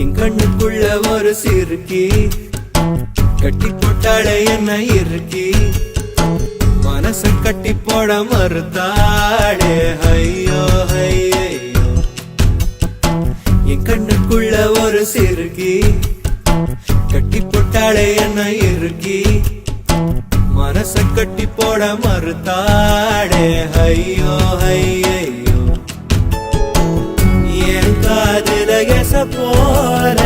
என் கண்ணுக்குள்ள ஒரு சிறுக்கி கட்டி போட்டாளே என்ன இருக்கி மனச கட்டி போட மறுத்தாளே ஐயோ ஐயோ என் கண்ணுக்குள்ள ஒரு சிறுக்கி கட்டி போட்டாளே என்ன இருக்கி மனச கட்டி போட மறுத்தாளே ஐயோ ஐயோ என் காதுல எச போல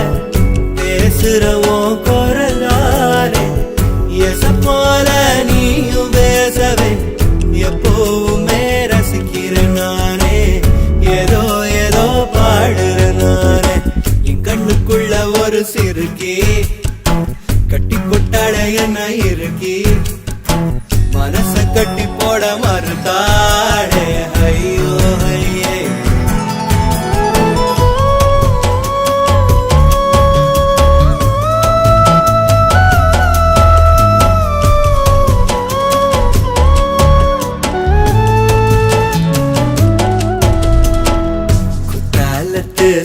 பேசுறவோ குரலாலே எச போல நீயும் பேசவே எப்பவுமே ரசிக்கிறேன் நானே ஏதோ ஏதோ பாடுறேன் நானே என் கண்ணுக்குள்ள ஒரு சிறுக்கி கட்டி கொட்டாட என்ன இருக்கி மனச கட்டி போட மறுத்தாடே ஐயோ ஐயே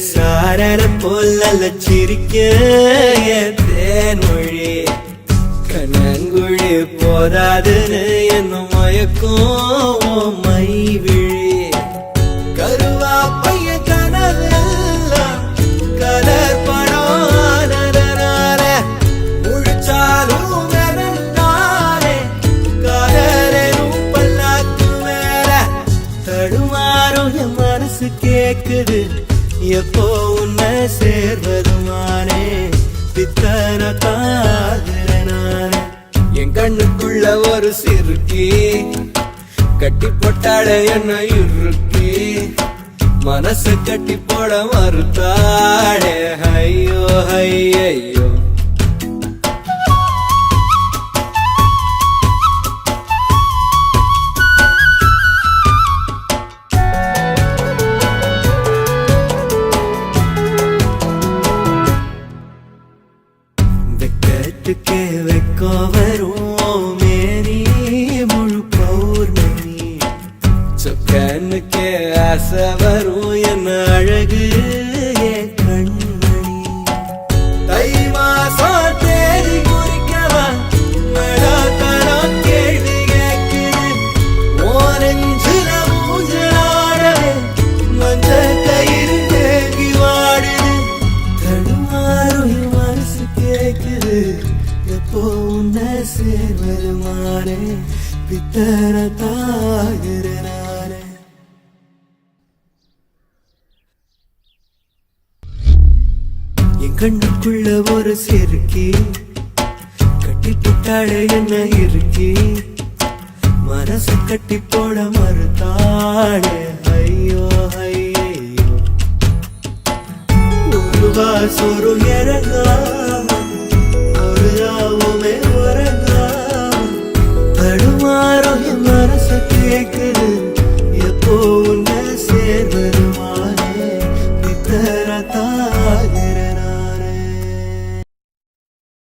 சாரர போல சிரிக்க தேன்மொழி கண்ணங்குழி போதாதுன்னு என்ன மயக்கும் மை விழி கருவா பைய கனவெல்லாம் கலர் பணான முழிச்சாலும் நானே காதலும் பல்லாக்கு மேல தடுமாறும் என் மனசு கேக்குது எப்போ உன்னை சேர்வதுமானே பித்தன தாகிறனானே என் கண்ணுக்குள்ள ஒரு சிறுக்கி கட்டி போட்டாட என்ன இருக்கி மனசு கட்டி போட மறுத்தாடே ஐயோ ஐயோ வெக்கத்துக்கே வெக்கோ வரும் மேரி முழு பௌர்ணமி சொக்கனுக்கே ஆசை வரும் என்ன அழகு என் கண்மணி தை மாசம் தேடி குறிக்கவா மடாத்தனம் கேள்வி கேட்குது ஓரஞ்சுல மூஞ்சலாடவே மஞ்ச கயிறு தேங்கி வாடுது தடுமாறும் மனசு கேக்குது எப்போ உன்னை சேர்வதுமானே பித்தன தாகிறனானே என் கண்ணுக்குள்ள ஒரு சிறுக்கி கட்டி போட்டாளே என்ன இருக்கி மனச கட்டி போட மறுத்தாளே ஐயோ ஐயோ ஒரு வாசொரு இறங்காம ஒரு ராவுமே உறங்க